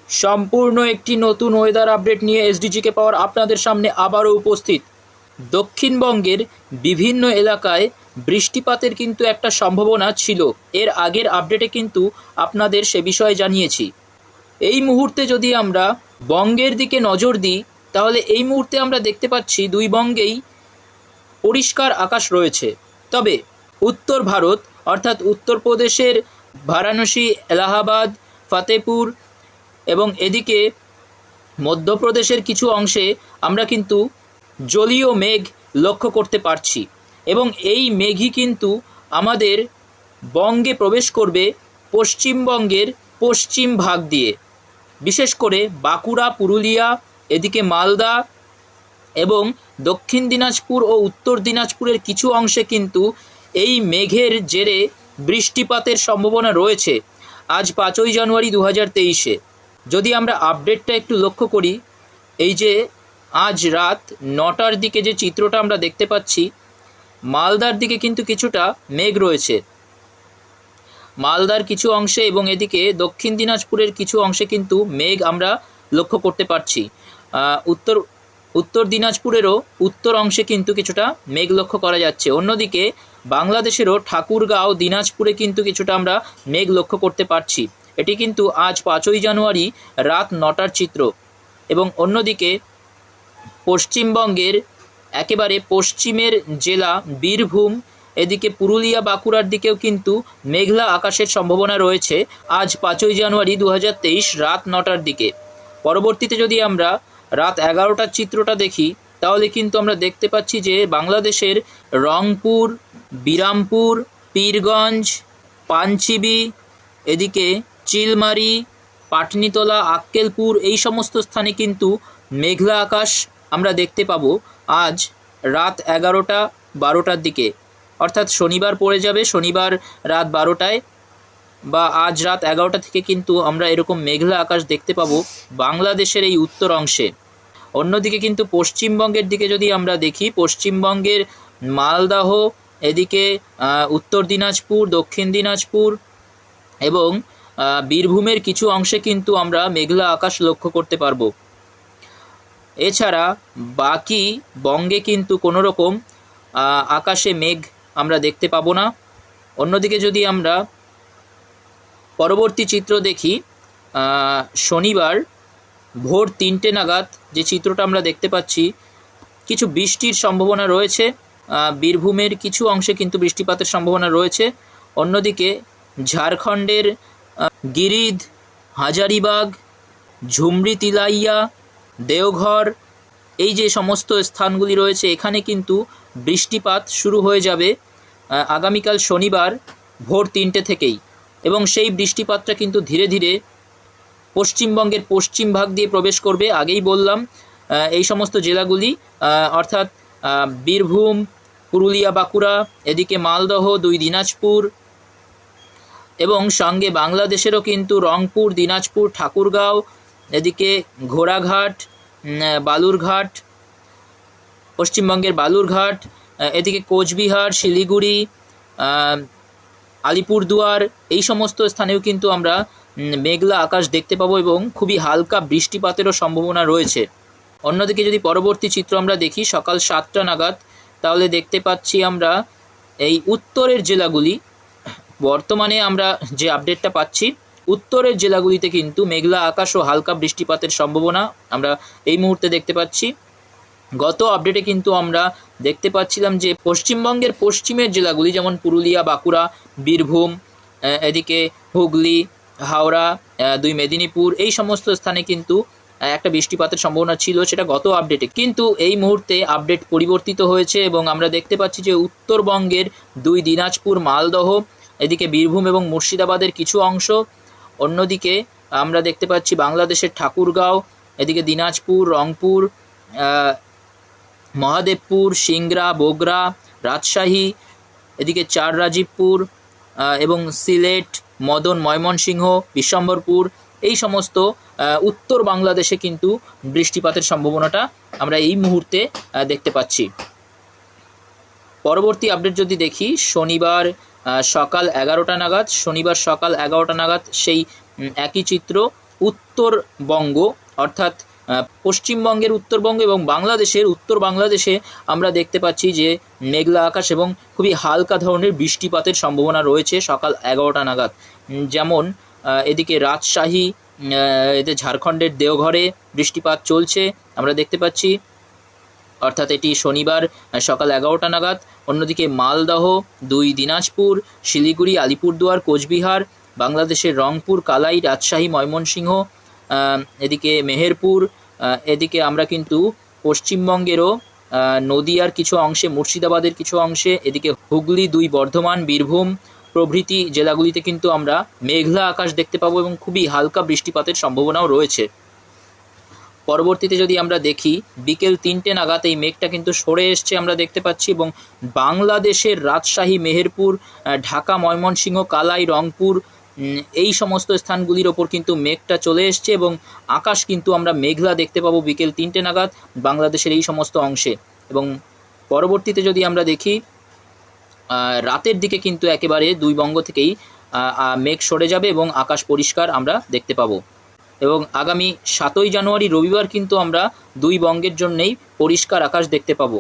সম্পূর্ণ একটি নতুন ওয়েদার আপডেট নিয়ে এসডিজিকে পাওয়ার আপনাদের সামনে আবারও উপস্থিত। দক্ষিণবঙ্গের বিভিন্ন এলাকায় বৃষ্টিপাতের কিন্তু একটা সম্ভাবনা ছিল, এর আগের আপডেটে কিন্তু আপনাদের সে বিষয়ে জানিয়েছি। এই মুহূর্তে যদি আমরা বঙ্গের দিকে নজর দিই, তাহলে এই মুহূর্তে আমরা দেখতে পাচ্ছি দুই বঙ্গেই পরিষ্কার আকাশ রয়েছে। তবে উত্তর ভারত অর্থাৎ উত্তরপ্রদেশের বারাণসী, এলাহাবাদ, ফতেপুর এবং এদিকে মধ্যপ্রদেশের কিছু অংশে আমরা কিন্তু জলীয় মেঘ লক্ষ্য করতে পারছি, এবং এই মেঘই কিন্তু আমাদের বঙ্গে প্রবেশ করবে পশ্চিমবঙ্গের পশ্চিম ভাগ দিয়ে, বিশেষ করে বাঁকুড়া, পুরুলিয়া, এদিকে মালদা এবং দক্ষিণ দিনাজপুর ও উত্তর দিনাজপুরের কিছু অংশে কিন্তু এই মেঘের জেরে বৃষ্টিপাতের সম্ভাবনা রয়েছে। আজ 5ই জানুয়ারি 2023-এ যদি আমরা আপডেটটা একটু লক্ষ্য করি, এই যে আজ রাত 9টার দিকে যে চিত্রটা আমরা দেখতে পাচ্ছি, মালদার দিকে কিন্তু কিছুটা মেঘ রয়েছে, মালদার কিছু অংশে, এবং এদিকে দক্ষিণ দিনাজপুরের কিছু অংশে কিন্তু মেঘ আমরা লক্ষ্য করতে পারছি। উত্তর দিনাজপুরেরও উত্তর অংশে কিন্তু কিছুটা মেঘ লক্ষ্য করা যাচ্ছে। অন্যদিকে বাংলাদেশেরও ঠাকুরগাঁও, দিনাজপুরে কিন্তু কিছুটা আমরা মেঘ লক্ষ্য করতে পারছি। এটি কিন্তু আজ 5ই জানুয়ারি রাত 9টার চিত্র। এবং অন্যদিকে পশ্চিমবঙ্গের একেবারে পশ্চিমের জেলা বীরভূম, এদিকে পুরুলিয়া, বাঁকুড়ার দিকেও কিন্তু মেঘলা আকাশের সম্ভাবনা রয়েছে আজ 5ই জানুয়ারি 2023 রাত 9টার দিকে। পরবর্তীতে যদি আমরা রাত 11টার চিত্রটা দেখি, তাহলে কিন্তু আমরা দেখতে পাচ্ছি যে বাংলাদেশের রংপুর, বিরামপুর, পীরগঞ্জ, পাঞ্চিবি, এদিকে চিলমারি, পাটনিতলা, আক্কেলপুর, এই সমস্ত স্থানে কিন্তু মেঘলা আকাশ আমরা দেখতে পাবো আজ রাত 11টা-12টার দিকে। অর্থাৎ শনিবার পড়ে যাবে, শনিবার রাত 12টায় বা আজ রাত 11টা থেকে কিন্তু আমরা এরকম মেঘলা আকাশ দেখতে পাবো বাংলাদেশের এই উত্তর অংশে। অন্যদিকে কিন্তু পশ্চিমবঙ্গের দিকে যদি আমরা দেখি, পশ্চিমবঙ্গের মালদহ, এদিকে উত্তর দিনাজপুর, দক্ষিণ দিনাজপুর এবং বীরভূমের কিছু অংশে কিন্তু আমরা মেঘলা আকাশ লক্ষ্য করতে পারবো। এছাড়া বাকি বঙ্গে কিন্তু কোনো রকম আকাশে মেঘ আমরা দেখতে পাবো না। অন্যদিকে যদি আমরা পরবর্তী চিত্র দেখি, শনিবার ভোর 3টে নাগাদ যে চিত্রটা আমরা দেখতে পাচ্ছি, কিছু বৃষ্টির সম্ভাবনা রয়েছে। বীরভূমের কিছু অংশে কিন্তু বৃষ্টিপাতের সম্ভাবনা রয়েছে। অন্যদিকে ঝাড়খণ্ডের গিরিধ, হাজারিবাগ, ঝুমরি, তিলাইয়া, দেওঘর, এই যে সমস্ত স্থানগুলি রয়েছে, এখানে কিন্তু বৃষ্টিপাত শুরু হয়ে যাবে আগামীকাল শনিবার ভোর 3টে থেকেই, এবং সেই বৃষ্টিপাতটা কিন্তু ধীরে ধীরে পশ্চিমবঙ্গের পশ্চিম ভাগ দিয়ে প্রবেশ করবে। আগেই বললাম এই সমস্ত জেলাগুলি অর্থাৎ বীরভূম, পুরুলিয়া, বাঁকুড়া, এদিকে মালদহ, 2 দিনাজপুর এবং সঙ্গে বাংলাদেশেরও কিন্তু রংপুর, দিনাজপুর, ঠাকুরগাঁও, এদিকে ঘোড়াঘাট, বালুরঘাট, পশ্চিমবঙ্গের বালুরঘাট, এদিকে কোচবিহার, শিলিগুড়ি, আলিপুরদুয়ার, এই সমস্ত স্থানেও কিন্তু আমরা মেঘলা আকাশ দেখতে পাবো এবং খুবই হালকা বৃষ্টিপাতেরও সম্ভাবনা রয়েছে। অন্যদিকে যদি পরবর্তী চিত্র আমরা দেখি সকাল 7টা নাগাদ, তাহলে দেখতে পাচ্ছি আমরা এই উত্তরের জেলাগুলি, বর্তমানে আমরা যে আপডেটটা পাচ্ছি, উত্তরের জেলাগুলিতে কিন্তু মেঘলা আকাশ ও হালকা বৃষ্টিপাতের সম্ভাবনা আমরা এই মুহূর্তে দেখতে পাচ্ছি। গত আপডেটে কিন্তু আমরা দেখতে পাচ্ছিলাম যে পশ্চিমবঙ্গের পশ্চিমের জেলাগুলি যেমন পুরুলিয়া, বাঁকুড়া, বীরভূম, এদিকে হুগলি, হাওড়া, 2 মেদিনীপুর, এই সমস্ত স্থানে কিন্তু একটা বৃষ্টিপাতের সম্ভাবনা ছিল, সেটা গত আপডেটে। কিন্তু এই মুহূর্তে আপডেট পরিবর্তিত হয়েছে এবং আমরা দেখতে পাচ্ছি যে উত্তরবঙ্গের 2 দিনাজপুর, মালদহ, এদিকে বীরভূম এবং মুর্শিদাবাদের কিছু অংশ, অন্যদিকে আমরা দেখতে পাচ্ছি বাংলাদেশের ঠাকুরগাঁও, এদিকে দিনাজপুর, রংপুর, মহাদেবপুর, সিংড়া, বগুড়া, রাজশাহী, এদিকে রাজীবপুর এবং সিলেট, মদন, ময়মনসিংহ, বিশ্বম্বরপুর, এই সমস্ত উত্তর বাংলাদেশে কিন্তু বৃষ্টিপাতের সম্ভাবনাটা আমরা এই মুহূর্তে দেখতে পাচ্ছি। পরবর্তী আপডেট যদি দেখি, শনিবার সকাল 11টা নাগাদ, সেই একই চিত্র উত্তরবঙ্গ অর্থাৎ পশ্চিমবঙ্গের উত্তরবঙ্গ এবং বাংলাদেশের উত্তর বাংলাদেশে আমরা দেখতে পাচ্ছি যে মেঘলা আকাশ এবং খুবই হালকা ধরনের বৃষ্টিপাতের সম্ভাবনা রয়েছে সকাল 11টা নাগাদ। যেমন এদিকে রাজশাহী, এতে ঝাড়খণ্ডের দেওঘরে বৃষ্টিপাত চলছে আমরা দেখতে পাচ্ছি, অর্থাৎ এটি শনিবার সকাল 11টা নাগাদ। অন্যদিকে মালদহ, 2 দিনাজপুর, শিলিগুড়ি, আলিপুরদুয়ার, কোচবিহার, বাংলাদেশের রংপুর, কালাই, রাজশাহী, ময়মনসিংহ, এদিকে মেহেরপুর, এদিকে আমরা কিন্তু পশ্চিমবঙ্গেরও নদিয়ার কিছু অংশে, মুর্শিদাবাদের কিছু অংশে, এদিকে হুগলি, 2 বর্ধমান, বীরভূম প্রভৃতি জেলাগুলিতে কিন্তু আমরা মেঘলা আকাশ দেখতে পাবো এবং খুবই হালকা বৃষ্টিপাতের সম্ভাবনাও রয়েছে। পরবর্তীতে যদি আমরা দেখি বিকেল 3টে নাগাদ এই মেঘটা কিন্তু সরে এসছে আমরা দেখতে পাচ্ছি এবং বাংলাদেশের রাজশাহী, মেহেরপুর, ঢাকা, ময়মনসিংহ, কালাই, রংপুর এই সমস্ত স্থানগুলির ওপর কিন্তু মেঘটা চলে এসছে এবং আকাশ কিন্তু আমরা মেঘলা দেখতে পাবো বিকেল 3টে নাগাদ বাংলাদেশের এই সমস্ত অংশে। এবং পরবর্তীতে যদি আমরা দেখি রাতের দিকে কিন্তু একেবারে 2 বঙ্গ থেকেই মেঘ সরে যাবে এবং আকাশ পরিষ্কার আমরা দেখতে পাবো। এবং আগামী 7ই জানুয়ারি রবিবার কিন্তু আমরা 2 বঙ্গের জন্যেই পরিষ্কার আকাশ দেখতে পাবো।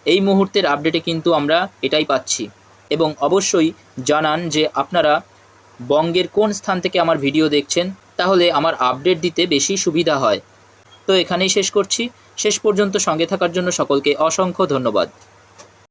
এই মুহূর্তের আপডেটে কিন্তু আমরা এটাই পাচ্ছি। এবং অবশ্যই জানান যে আপনারা বঙ্গের কোন স্থান থেকে আমার ভিডিও দেখছেন, তাহলে আমার আপডেট দিতে বেশি সুবিধা হয়। তো এখানেই শেষ করছি। শেষ পর্যন্ত সঙ্গে থাকার জন্য সকলকে অসংখ্য ধন্যবাদ।